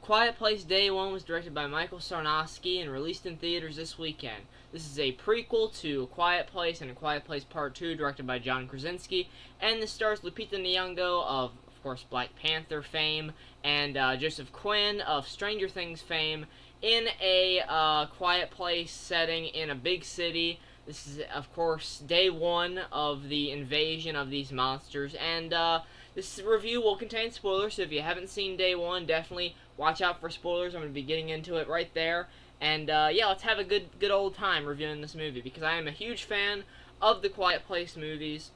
Quiet Place Day 1 was directed by Michael Sarnowski and released in theaters this weekend. This is a prequel to A Quiet Place and A Quiet Place Part 2, directed by John Krasinski, and this stars Lupita Nyong'o of course, Black Panther fame, and Joseph Quinn of Stranger Things fame, in a quiet place setting in a big city. This is, of course, day 1 of the invasion of these monsters, and this review will contain spoilers, so if you haven't seen day 1, definitely watch out for spoilers. I'm going to be getting into it right there, and yeah, let's have a good old time reviewing this movie, because I am a huge fan of the Quiet Place movies.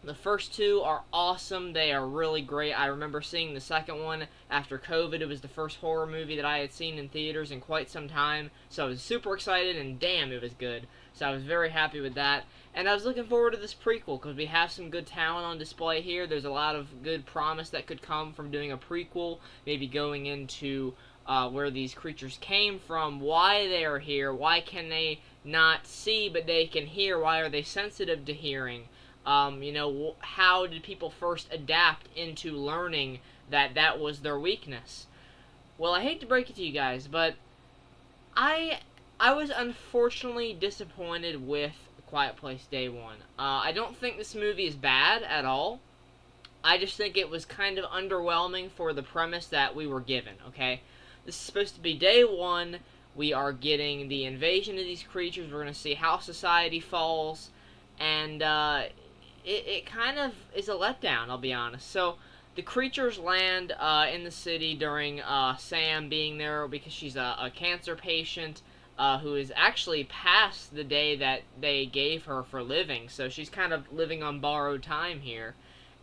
The first 2 are awesome. They are really great. I remember seeing the second one after COVID. It was the first horror movie that I had seen in theaters in quite some time, so I was super excited, and damn, it was good. So I was very happy with that. And I was looking forward to this prequel, because we have some good talent on display here. There's a lot of good promise that could come from doing a prequel, maybe going into where these creatures came from, why they are here, why can they not see but they can hear, why are they sensitive to hearing. How did people first adapt into learning that that was their weakness? Well, I hate to break it to you guys, but I was unfortunately disappointed with Quiet Place Day 1. I don't think this movie is bad at all. I just think it was kind of underwhelming for the premise that we were given, okay? This is supposed to be day 1. We are getting the invasion of these creatures. We're going to see how society falls, and it kind of is a letdown, I'll be honest. So, the creatures land in the city during Sam being there because she's a cancer patient who is actually past the day that they gave her for living. So, she's kind of living on borrowed time here.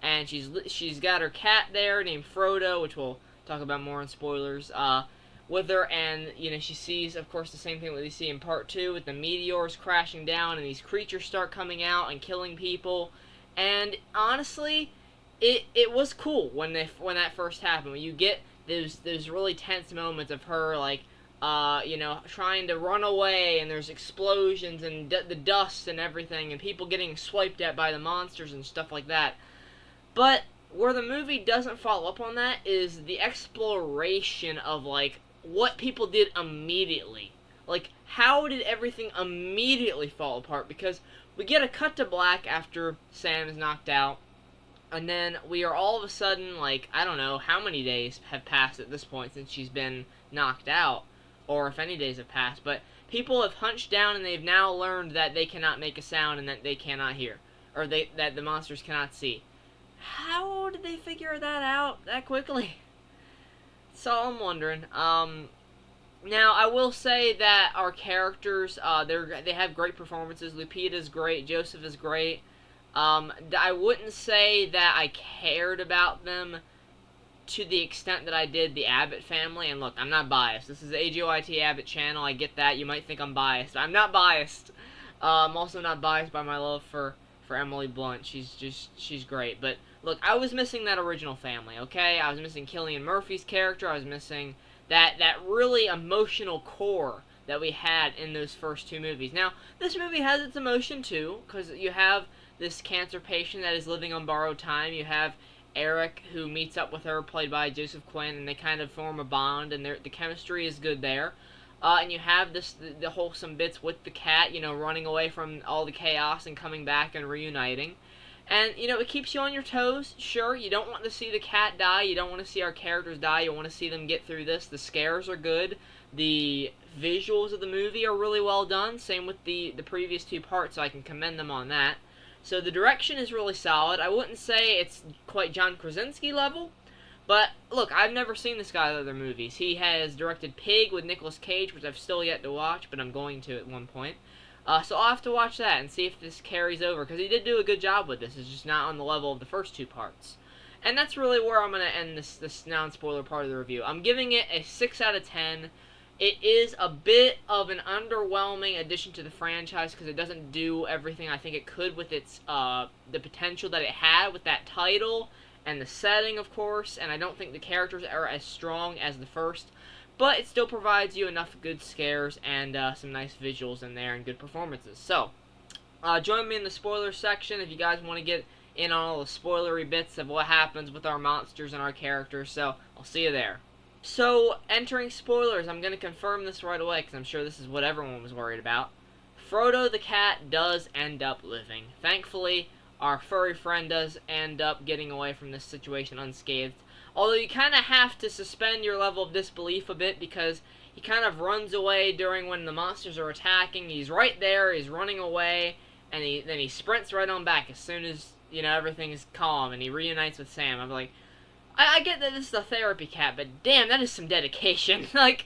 And she's got her cat there named Frodo, which we'll talk about more in spoilers, with her, and she sees, of course, the same thing that we see in part 2 with the meteors crashing down and these creatures start coming out and killing people. And honestly, it was cool when that first happened. When you get those really tense moments of her trying to run away, and there's explosions and the dust and everything, and people getting swiped at by the monsters and stuff like that. But where the movie doesn't follow up on that is the exploration of what people did immediately. How did everything immediately fall apart? Because we get a cut to black after Sam is knocked out, and then we are all of a sudden, I don't know how many days have passed at this point since she's been knocked out, or if any days have passed, but people have hunched down and they've now learned that they cannot make a sound and that they cannot hear, or that the monsters cannot see. How did they figure that out that quickly? That's all I'm wondering. Now, I will say that our characters, they have great performances. Lupita's great. Joseph is great. I wouldn't say that I cared about them to the extent that I did the Abbott family. And look, I'm not biased. This is the AGOIT Abbott channel. I get that. You might think I'm biased. I'm not biased. I'm also not biased by my love for Emily Blunt. She's great. But look, I was missing that original family, okay? I was missing Cillian Murphy's character. I was missing that really emotional core that we had in those first 2 movies. Now, this movie has its emotion too, because you have this cancer patient that is living on borrowed time. You have Eric, who meets up with her, played by Joseph Quinn, and they kind of form a bond, and the chemistry is good there. And you have the wholesome bits with the cat, running away from all the chaos and coming back and reuniting. And, it keeps you on your toes. Sure, you don't want to see the cat die. You don't want to see our characters die. You want to see them get through this. The scares are good. The visuals of the movie are really well done. Same with the previous 2 parts, so I can commend them on that. So the direction is really solid. I wouldn't say it's quite John Krasinski level. But, look, I've never seen this guy's other movies. He has directed Pig with Nicolas Cage, which I've still yet to watch, but I'm going to at one point. So I'll have to watch that and see if this carries over, because he did do a good job with this. It's just not on the level of the first 2 parts. And that's really where I'm going to end this non-spoiler part of the review. I'm giving it a 6 out of 10. It is a bit of an underwhelming addition to the franchise, because it doesn't do everything I think it could with its the potential that it had with that title and the setting, of course, and I don't think the characters are as strong as the first. But it still provides you enough good scares and some nice visuals in there and good performances. So, join me in the spoiler section if you guys want to get in on all the spoilery bits of what happens with our monsters and our characters. So, I'll see you there. So, entering spoilers, I'm going to confirm this right away because I'm sure this is what everyone was worried about. Frodo the cat does end up living. Thankfully, our furry friend does end up getting away from this situation unscathed. Although you kind of have to suspend your level of disbelief a bit because he kind of runs away during when the monsters are attacking. He's right there, he's running away, and then he sprints right on back as soon as, everything is calm, and he reunites with Sam. I'm like, I get that this is a therapy cat, but damn, that is some dedication. Like,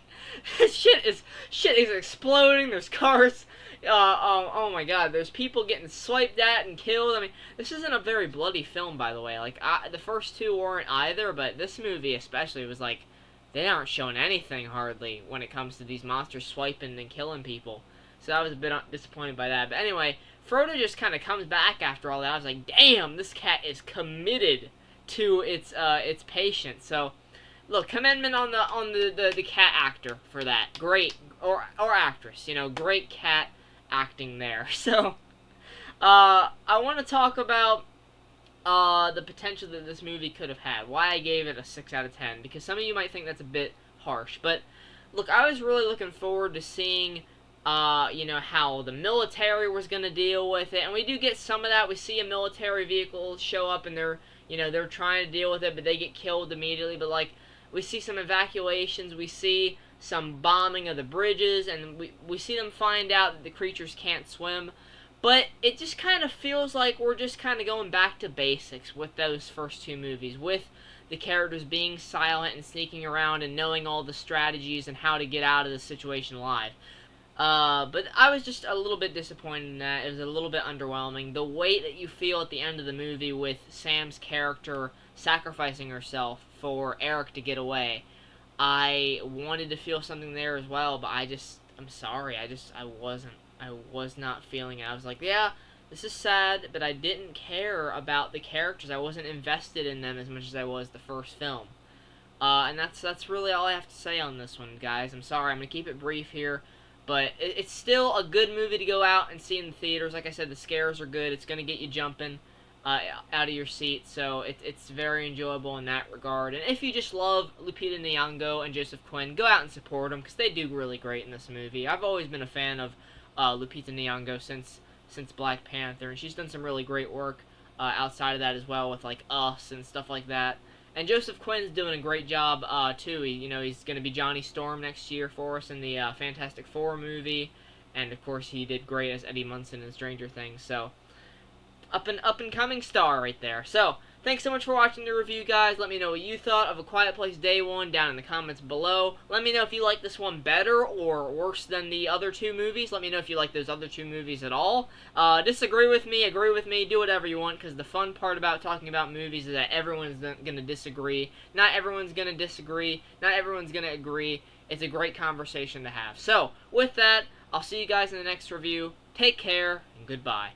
shit is exploding. There's cars. Oh my god, there's people getting swiped at and killed. I mean, this isn't a very bloody film, by the way. Like, the first two weren't either, but this movie especially was like, they aren't showing anything hardly when it comes to these monsters swiping and killing people. So I was a bit disappointed by that. But anyway, Frodo just kind of comes back after all that. I was like, damn, this cat is committed to its patient. So, look, commendment on the cat actor for that. Great, or actress, great cat acting there. So, I want to talk about the potential that this movie could have had. Why I gave it a 6 out of 10. Because some of you might think that's a bit harsh. But, look, I was really looking forward to seeing, how the military was going to deal with it. And we do get some of that. We see a military vehicle show up and they're trying to deal with it, but they get killed immediately. But, like, we see some evacuations. We see some bombing of the bridges. And we see them find out that the creatures can't swim. But it just kind of feels like we're just kind of going back to basics with those first two movies, with the characters being silent and sneaking around and knowing all the strategies and how to get out of the situation alive. But I was just a little bit disappointed in that. It was a little bit underwhelming. The weight that you feel at the end of the movie with Sam's character sacrificing herself for Eric to get away, I wanted to feel something there as well, but I'm sorry, I was not feeling it. I was like, yeah, this is sad, but I didn't care about the characters. I wasn't invested in them as much as I was the first film. And that's really all I have to say on this one, guys. I'm sorry, I'm going to keep it brief here. But it's still a good movie to go out and see in the theaters. Like I said, the scares are good. It's going to get you jumping out of your seat. So it's very enjoyable in that regard. And if you just love Lupita Nyong'o and Joseph Quinn, go out and support them because they do really great in this movie. I've always been a fan of Lupita Nyong'o since Black Panther. And she's done some really great work outside of that as well with, like, Us and stuff like that. And Joseph Quinn's doing a great job, too. He's going to be Johnny Storm next year for us in the Fantastic Four movie. And, of course, he did great as Eddie Munson in Stranger Things. So, up and coming star right there. So, thanks so much for watching the review, guys. Let me know what you thought of A Quiet Place Day 1 down in the comments below. Let me know if you like this one better or worse than the other two movies. Let me know if you like those other two movies at all. Disagree with me, agree with me, do whatever you want, because the fun part about talking about movies is that everyone's going to disagree. Not everyone's going to disagree. Not everyone's going to agree. It's a great conversation to have. So, with that, I'll see you guys in the next review. Take care, and goodbye.